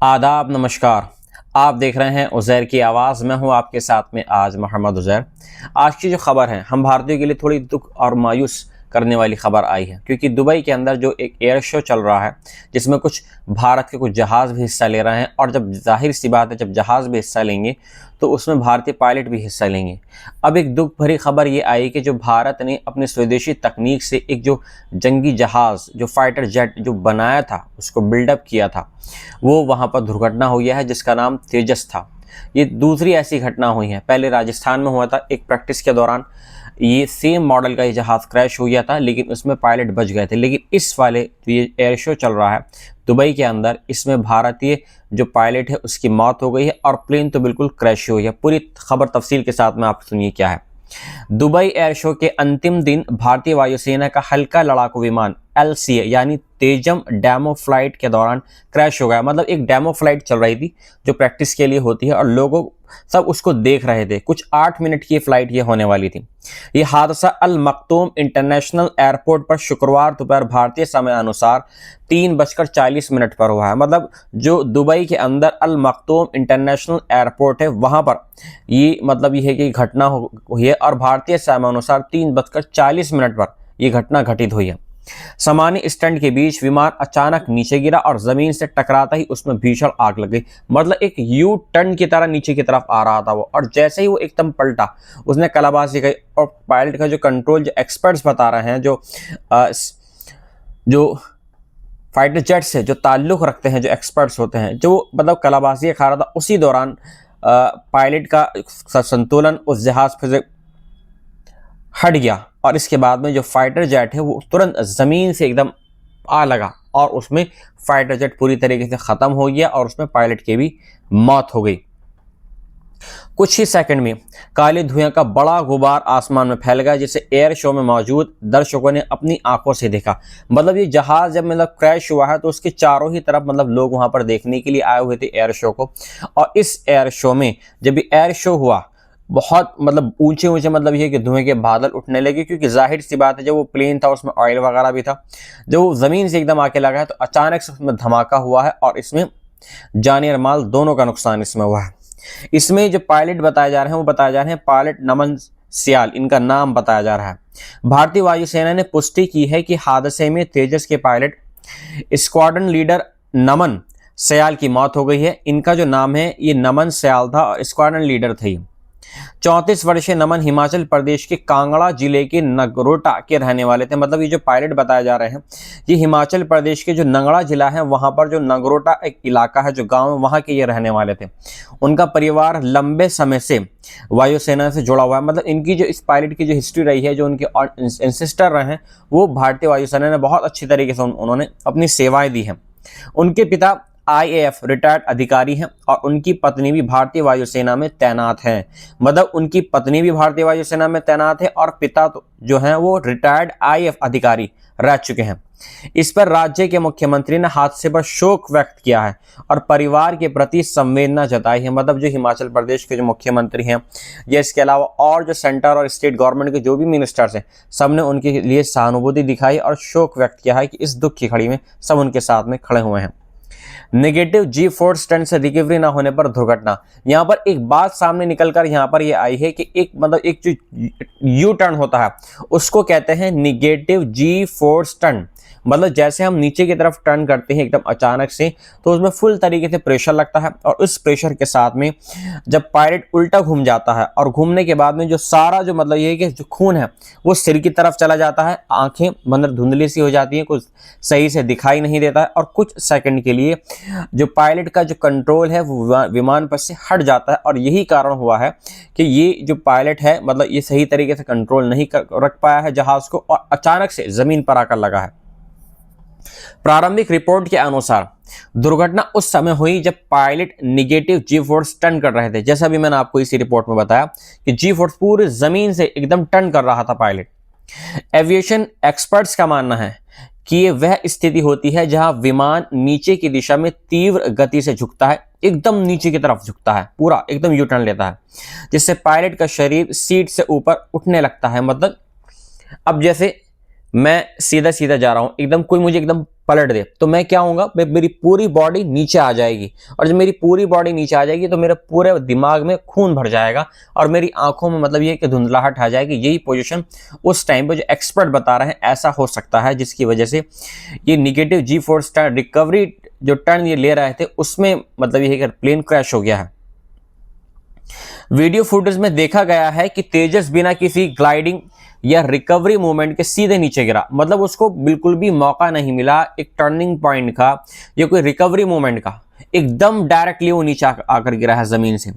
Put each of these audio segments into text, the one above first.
आदाब, नमस्कार। आप देख रहे हैं उज़ैर की आवाज़। मैं हूं आपके साथ में आज मोहम्मद उज़ैर। आज की जो खबर है हम भारतीयों के लिए थोड़ी दुख और मायूस करने वाली खबर आई है, क्योंकि दुबई के अंदर जो एक एयर शो चल रहा है जिसमें कुछ भारत के कुछ जहाज़ भी हिस्सा ले रहे हैं, और जब जाहिर सी बात है जब जहाज़ भी हिस्सा लेंगे तो उसमें भारतीय पायलट भी हिस्सा लेंगे। अब एक दुख भरी खबर ये आई कि जो भारत ने अपनी स्वदेशी तकनीक से एक जो जंगी जहाज़, जो फाइटर जेट जो बनाया था, उसको बिल्डअप किया था, वो वहाँ पर दुर्घटना हुई है जिसका नाम तेजस था। ये दूसरी ऐसी घटना हुई है। पहले राजस्थान में हुआ था, एक प्रैक्टिस के दौरान ये सेम मॉडल का ये जहाज़ क्रैश हो गया था, लेकिन उसमें पायलट बच गए थे। लेकिन इस वाले जो ये एयर शो चल रहा है दुबई के अंदर, इसमें भारतीय जो पायलट है उसकी मौत हो गई है और प्लेन तो बिल्कुल क्रैश हो गया। पूरी खबर तफसील के साथ में आप सुनिए क्या है। दुबई एयर शो के अंतिम दिन भारतीय वायुसेना का हल्का लड़ाकू विमान LCA यानी तेजम डेमो फ्लाइट के दौरान क्रैश हो गया। मतलब एक डेमो फ्लाइट चल रही थी जो प्रैक्टिस के लिए होती है, और लोगों सब उसको देख रहे थे। कुछ 8 मिनट की फ्लाइट ये होने वाली थी। ये हादसा अल मखतूम इंटरनेशनल एयरपोर्ट पर शुक्रवार दोपहर भारतीय समय अनुसार 3:40 पर हुआ है। मतलब जो दुबई के अंदर अल मखतूम इंटरनेशनल एयरपोर्ट है वहां पर ये मतलब ये है कि घटना हुई है, और भारतीय समय अनुसार 3:40 पर यह घटना घटित हुई है। सामान्य स्टंट के बीच विमान अचानक नीचे गिरा और जमीन से टकराता ही उसमें भीषण आग लग गई। मतलब एक यू टर्न की तरह नीचे की तरफ आ रहा था वो, और जैसे ही वो एकदम पलटा उसने कलाबाजी की। और पायलट का जो कंट्रोल, जो एक्सपर्ट्स बता रहे हैं, जो फाइटर जेट से जो ताल्लुक रखते हैं, जो एक्सपर्ट्स होते हैं, जो मतलब कलाबाजी खा रहा था, उसी दौरान पायलट का संतुलन उस जहाज से हट गया, और इसके बाद में जो फाइटर जेट है वो तुरंत ज़मीन से एकदम आ लगा, और उसमें फाइटर जेट पूरी तरीके से ख़त्म हो गया और उसमें पायलट की भी मौत हो गई। कुछ ही सेकंड में काले धुएं का बड़ा गुबार आसमान में फैल गया, जिसे एयर शो में मौजूद दर्शकों ने अपनी आंखों से देखा। मतलब ये जहाज़ जब मतलब क्रैश हुआ है तो उसके चारों ही तरफ मतलब लोग वहां पर देखने के लिए आए हुए थे एयर शो को। और इस एयर शो में जब ये एयर शो हुआ, बहुत मतलब ऊंचे ऊंचे मतलब ये कि धुएं के बादल उठने लगे, क्योंकि जाहिर सी बात है जब वो प्लेन था उसमें ऑयल वगैरह भी था। जब वो ज़मीन से एकदम आके लगा है तो अचानक से उसमें धमाका हुआ है, और इसमें जानी और माल दोनों का नुकसान इसमें हुआ है। इसमें जो पायलट बताए जा रहे हैं वो बताए जा रहे हैं पायलट नमन सियाल, इनका नाम बताया जा रहा है। भारतीय वायुसेना ने पुष्टि की है कि हादसे में तेजस के पायलट स्क्वाड्रन लीडर नमन सियाल की मौत हो गई है। इनका जो नाम है ये नमन सियाल था और स्क्वाड्रन लीडर थे। 34 वर्षीय नमन हिमाचल प्रदेश के कांगड़ा जिले के नगरोटा के रहने वाले थे। मतलब ये जो पायलट बताए जा रहे हैं ये हिमाचल प्रदेश के जो नगड़ा जिला है वहां पर जो नगरोटा एक इलाका है, जो गांव है, वहां के ये रहने वाले थे। उनका परिवार लंबे समय से वायुसेना से जुड़ा हुआ है। मतलब इनकी जो इस पायलट की जो हिस्ट्री रही है, जो उनके एंसेस्टर रहे हैं, वो भारतीय वायुसेना ने बहुत अच्छी तरीके से उन्होंने अपनी सेवाएं दी हैं। उनके पिता IAF रिटायर्ड अधिकारी हैं और उनकी पत्नी भी भारतीय वायुसेना में तैनात हैं। मतलब उनकी पत्नी भी भारतीय वायुसेना में तैनात है और पिता तो जो हैं वो रिटायर्ड IAF अधिकारी रह चुके हैं। इस पर राज्य के मुख्यमंत्री ने हादसे पर शोक व्यक्त किया है और परिवार के प्रति संवेदना जताई है। मतलब जो हिमाचल प्रदेश के जो मुख्यमंत्री हैं या इसके अलावा और जो सेंटर और स्टेट गवर्नमेंट के जो भी मिनिस्टर्स हैं, सबने उनके लिए सहानुभूति दिखाई और शोक व्यक्त किया है कि इस दुख की घड़ी में सब उनके साथ में खड़े हुए हैं। नेगेटिव G4 स्टंट से रिकवरी ना होने पर दुर्घटना। यहाँ पर एक बात सामने निकलकर यहाँ पर ये आई है कि एक मतलब एक जो यू टर्न होता है उसको कहते हैं नेगेटिव G4 स्टंट। मतलब जैसे हम नीचे की तरफ टर्न करते हैं एकदम अचानक से, तो उसमें फुल तरीके से प्रेशर लगता है, और उस प्रेशर के साथ में जब पायलट उल्टा घूम जाता है, और घूमने के बाद में जो सारा जो मतलब ये है कि जो खून है वो सिर की तरफ चला जाता है, आंखें मतलब धुंधली सी हो जाती है, कुछ सही से दिखाई नहीं देता है, और कुछ सेकंड के लिए जो पायलट का जो कंट्रोल है वो विमान पर से हट जाता है। और यही कारण हुआ है कि ये जो पायलट है मतलब ये सही तरीके से कंट्रोल नहीं रख पाया है जहाज को, और अचानक से जमीन पर आकर लगा है। प्रारंभिक रिपोर्ट के अनुसार दुर्घटना उस समय हुई जब पायलट नेगेटिव G4 टर्न कर रहे थे। जैसा भी मैंने आपको इसी रिपोर्ट में बताया कि G4 पूरे जमीन से एकदम टर्न कर रहा था पायलट। एविएशन एक्सपर्ट्स का मानना है कि ये वह स्थिति होती है जहां विमान नीचे की दिशा में तीव्र गति से झुकता है, एकदम नीचे की तरफ झुकता है, पूरा एकदम यू टर्न लेता है, जिससे पायलट का शरीर सीट से ऊपर उठने लगता है। मतलब अब जैसे मैं सीधा सीधा जा रहा हूं, एकदम कोई मुझे एकदम पलट दे तो मैं क्या होऊंगा, मेरी पूरी बॉडी नीचे आ जाएगी, और जब मेरी पूरी बॉडी नीचे आ जाएगी तो मेरे पूरे दिमाग में खून भर जाएगा और मेरी आंखों में मतलब ये कि धुंधलाहट आ जाएगी। यही पोजीशन उस टाइम पे जो एक्सपर्ट बता रहे हैं ऐसा हो सकता है, जिसकी वजह से ये निगेटिव जी फोर्स टर्न रिकवरी जो टर्न ये ले रहे थे उसमें मतलब ये है कि प्लेन क्रैश हो गया है। वीडियो फुटेज में देखा गया है कि तेजस बिना किसी ग्लाइडिंग या रिकवरी मूवमेंट के सीधे नीचे गिरा, मतलब उसको बिल्कुल भी मौका नहीं मिला एक टर्निंग पॉइंट का या कोई रिकवरी मूवमेंट का, एकदम डायरेक्टली वो नीचे आकर गिरा है जमीन से।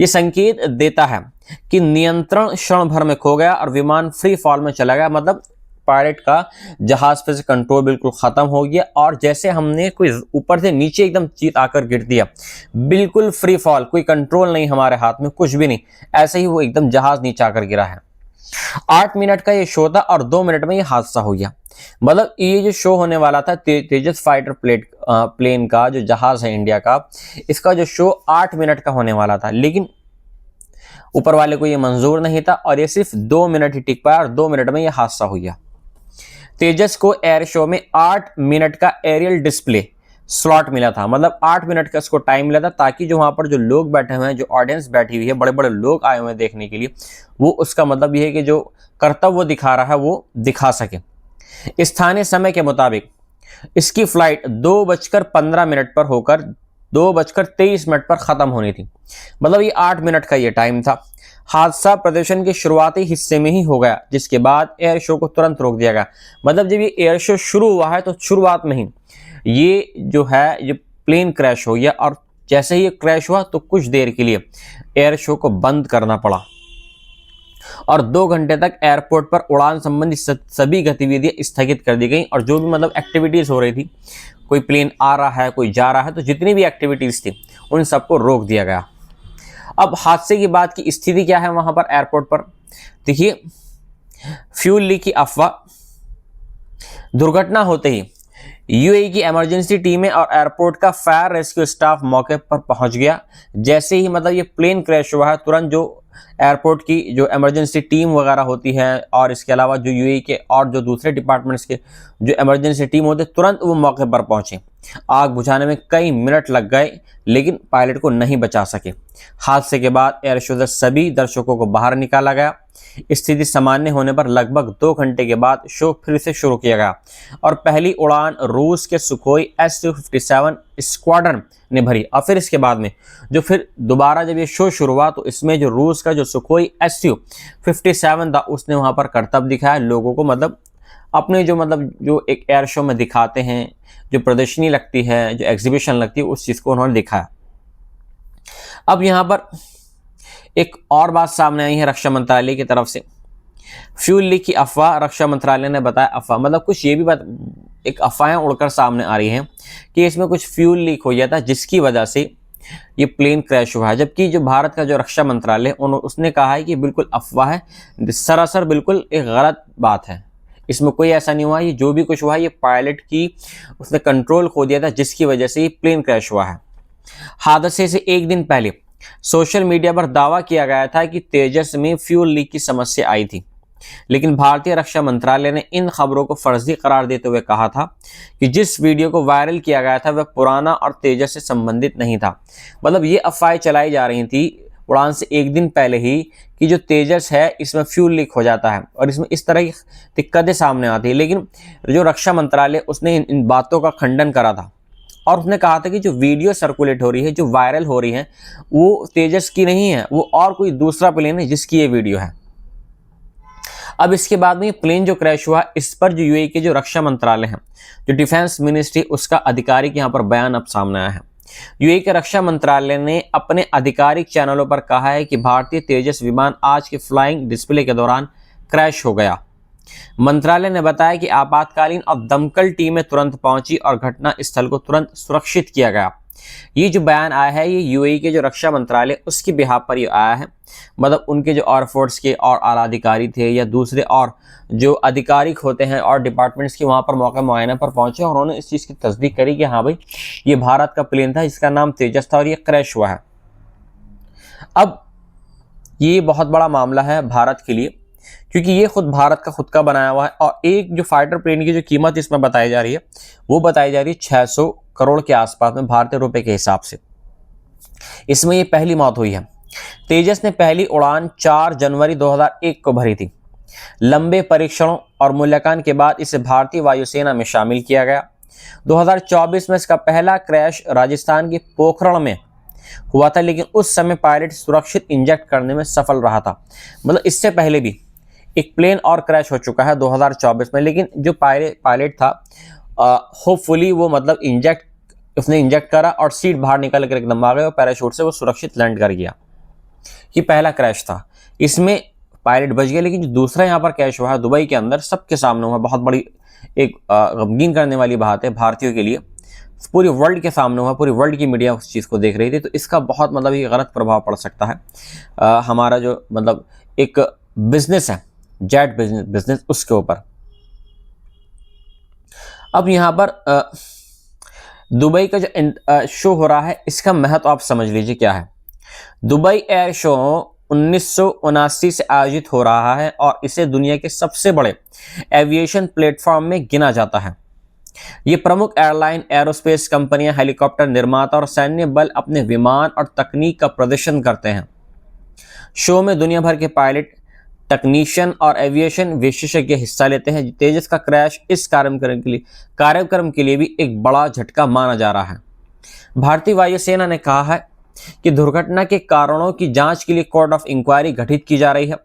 ये संकेत देता है कि नियंत्रण क्षण भर में खो गया और विमान फ्री फॉल में चला गया, मतलब पायलट का जहाज पे से कंट्रोल बिल्कुल खत्म हो गया, और जैसे हमने कोई ऊपर से नीचे एकदम चीत आकर गिर दिया, बिल्कुल फ्री फॉल, कोई कंट्रोल नहीं हमारे हाथ में, कुछ भी नहीं, ऐसे ही वो एकदम जहाज नीचे आकर गिरा है। 8 मिनट का ये शो था और 2 मिनट में ये हादसा हो गया। मतलब ये जो शो होने वाला था तेजस फाइटर प्लेन का जो जहाज है इंडिया का, इसका जो शो 8 मिनट का होने वाला था, लेकिन ऊपर वाले को ये मंजूर नहीं था और ये सिर्फ 2 मिनट ही टिक पाया और 2 मिनट में ये हादसा हो गया। तेजस को एयर शो में 8 मिनट का एरियल डिस्प्ले स्लॉट मिला था, मतलब 8 मिनट का इसको टाइम मिला था ताकि जो वहां पर जो लोग बैठे हुए हैं, जो ऑडियंस बैठी हुई है, बड़े बड़े लोग आए हुए हैं देखने के लिए, वो उसका मतलब ये है कि जो कर्तव्य वो दिखा रहा है वो दिखा सके। स्थानीय समय के मुताबिक इसकी फ्लाइट 2:15 पर होकर 2:23 पर खत्म होनी थी, मतलब ये 8 मिनट का ये टाइम था। हादसा प्रदर्शन के शुरुआती हिस्से में ही हो गया, जिसके बाद एयर शो को तुरंत रोक दिया गया। मतलब जब ये एयर शो शुरू हुआ है तो शुरुआत में ही ये जो है ये प्लेन क्रैश हो गया, और जैसे ही ये क्रैश हुआ तो कुछ देर के लिए एयर शो को बंद करना पड़ा और 2 घंटे तक एयरपोर्ट पर उड़ान संबंधी सभी गतिविधियां स्थगित कर दी गई, और जो भी मतलब एक्टिविटीज हो रही थी, कोई प्लेन आ रहा है, कोई जा रहा है, तो जितनी भी एक्टिविटीज थी उन सबको रोक दिया गया। अब हादसे की बात की स्थिति क्या है वहां पर एयरपोर्ट पर, देखिए फ्यूल लीक की अफवाह। दुर्घटना होते ही यूएई की इमरजेंसी टीमें और एयरपोर्ट का फायर रेस्क्यू स्टाफ मौके पर पहुंच गया। जैसे ही मतलब ये प्लेन क्रैश हुआ है, तुरंत जो एयरपोर्ट की जो इमरजेंसी टीम वगैरह होती है और इसके अलावा जो यूएई के और जो दूसरे डिपार्टमेंट्स के जो इमरजेंसी टीम होते, तुरंत वो मौके पर पहुंचे। आग बुझाने में कई मिनट लग गए, लेकिन पायलट को नहीं बचा सके। हादसे के बाद एयर शो से सभी दर्शकों को बाहर निकाला गया। स्थिति सामान्य होने पर लगभग 2 घंटे के बाद शो फिर से शुरू किया गया और पहली उड़ान रूस के सुखोई Su-57 स्क्वाड्रन ने भरी। और फिर इसके बाद में जो फिर दोबारा जब ये शो शुरू हुआ तो इसमें जो रूस का जो सुखोई Su-57 था उसने वहां पर करतब दिखाया लोगों को, मतलब अपने जो एक एयर शो में दिखाते हैं, जो प्रदर्शनी लगती है, जो एग्जीबिशन लगती है, उस चीज को उन्होंने दिखाया। अब यहाँ पर एक और बात सामने आई है रक्षा मंत्रालय की तरफ से। फ्यूल लीक की अफवाह, रक्षा मंत्रालय ने बताया अफवाह, मतलब कुछ ये भी बात, एक अफवाहें उड़कर सामने आ रही हैं कि इसमें कुछ फ्यूल लीक हो गया था जिसकी वजह से ये प्लेन क्रैश हुआ है। जबकि जो भारत का जो रक्षा मंत्रालय उसने कहा है कि बिल्कुल अफवाह है, सरासर बिल्कुल एक गलत बात है, इसमें कोई ऐसा नहीं हुआ। ये जो भी कुछ हुआ है ये पायलट की उसने कंट्रोल खो दिया था जिसकी वजह से ये प्लेन क्रैश हुआ है। हादसे से एक दिन पहले सोशल मीडिया पर दावा किया गया था कि तेजस में फ्यूल लीक की समस्या आई थी, लेकिन भारतीय रक्षा मंत्रालय ने इन खबरों को फर्जी करार देते हुए कहा था कि जिस वीडियो को वायरल किया गया था वह पुराना और तेजस से संबंधित नहीं था। मतलब ये अफवाहें चलाई जा रही थी उड़ान से एक दिन पहले ही कि जो तेजस है इसमें फ्यूल लीक हो जाता है और इसमें इस तरह की दिक्कतें सामने आती है, लेकिन जो रक्षा मंत्रालय उसने इन बातों का खंडन करा था और उसने कहा था कि जो वीडियो सर्कुलेट हो रही है, जो वायरल हो रही है, वो तेजस की नहीं है, वो और कोई दूसरा प्लेन है जिसकी ये वीडियो है। अब इसके बाद में ये प्लेन जो क्रैश हुआ इस पर जो यूएई के जो रक्षा मंत्रालय है, जो डिफेंस मिनिस्ट्री, उसका आधिकारिक यहाँ पर बयान अब सामने आया है। यूएई के रक्षा मंत्रालय ने अपने आधिकारिक चैनलों पर कहा है कि भारतीय तेजस विमान आज के फ्लाइंग डिस्प्ले के दौरान क्रैश हो गया। मंत्रालय ने बताया कि आपातकालीन और दमकल टीमें तुरंत पहुंची और घटना स्थल को तुरंत सुरक्षित किया गया। ये जो बयान आया है ये यूएई के जो रक्षा मंत्रालय उसकी बिहाफ पर ये आया है, मतलब उनके जो एयरफोर्स के और आला अधिकारी थे या दूसरे और जो आधिकारिक होते हैं और डिपार्टमेंट्स की वहां पर मौका मुआयना पर पहुंचे और उन्होंने इस चीज़ की तस्दीक करी कि हाँ भाई ये भारत का प्लेन था, इसका नाम तेजस था और ये क्रैश हुआ है। अब ये बहुत बड़ा मामला है भारत के लिए क्योंकि ये खुद भारत का खुद का बनाया हुआ है। और एक जो फाइटर प्लेन की जो कीमत इसमें बताई जा रही है वो बताई जा रही है 600 करोड़ के आसपास में भारतीय रुपए के हिसाब से। इसमें ये पहली मौत हुई है। तेजस ने पहली उड़ान 4 जनवरी 2001 को भरी थी। लंबे परीक्षणों और मूल्यांकन के बाद इसे भारतीय वायुसेना में शामिल किया गया। 2024 में इसका पहला क्रैश राजस्थान के पोखरण में हुआ था, लेकिन उस समय पायलट सुरक्षित इंजेक्ट करने में सफल रहा था। मतलब इससे पहले भी एक प्लेन और क्रैश हो चुका है 2024 में, लेकिन जो पायलट था होपफुली वो मतलब उसने इंजेक्ट करा और सीट बाहर निकल कर एकदम आ गए और पैराशूट से वो सुरक्षित लैंड कर गया। ये पहला क्रैश था, इसमें पायलट बच गया। लेकिन जो दूसरा यहाँ पर क्रैश हुआ है दुबई के अंदर, सबके सामने हुआ, बहुत बड़ी एक गमगीन करने वाली बात है भारतीयों के लिए, पूरी वर्ल्ड के सामने हुआ, पूरी वर्ल्ड की मीडिया उस चीज़ को देख रही थी। तो इसका बहुत मतलब ये गलत प्रभाव पड़ सकता है हमारा जो मतलब एक बिजनेस है, जेट बिजनेस उसके ऊपर। अब यहाँ पर दुबई का जो शो हो रहा है इसका महत्व आप समझ लीजिए क्या है। दुबई एयर शो 1979 से आयोजित हो रहा है और इसे दुनिया के सबसे बड़े एविएशन प्लेटफॉर्म में गिना जाता है। ये प्रमुख एयरलाइन, एरोस्पेस कंपनियां, हेलीकॉप्टर निर्माता और सैन्य बल अपने विमान और तकनीक का प्रदर्शन करते हैं। शो में दुनिया भर के पायलट, टेक्नीशियन और एविएशन विशेषज्ञ हिस्सा लेते हैं। तेजस का क्रैश इस कार्यक्रम के लिए भी एक बड़ा झटका माना जा रहा है। भारतीय वायुसेना ने कहा है कि दुर्घटना के कारणों की जांच के लिए कोर्ट ऑफ इंक्वायरी गठित की जा रही है।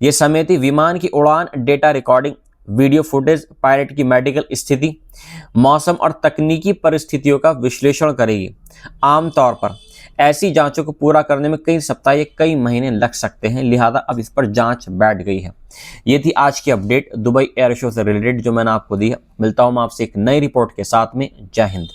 यह समिति विमान की उड़ान data recording, video footage, pilot की मेडिकल स्थिति, मौसम और तकनीकी परिस्थितियों का विश्लेषण करेगी। आमतौर पर ऐसी जांचों को पूरा करने में कई सप्ताह या कई महीने लग सकते हैं, लिहाजा अब इस पर जांच बैठ गई है। ये थी आज की अपडेट दुबई एयर शो से रिलेटेड जो मैंने आपको दी है। मिलता हूं मैं आपसे एक नई रिपोर्ट के साथ में। जय हिंद।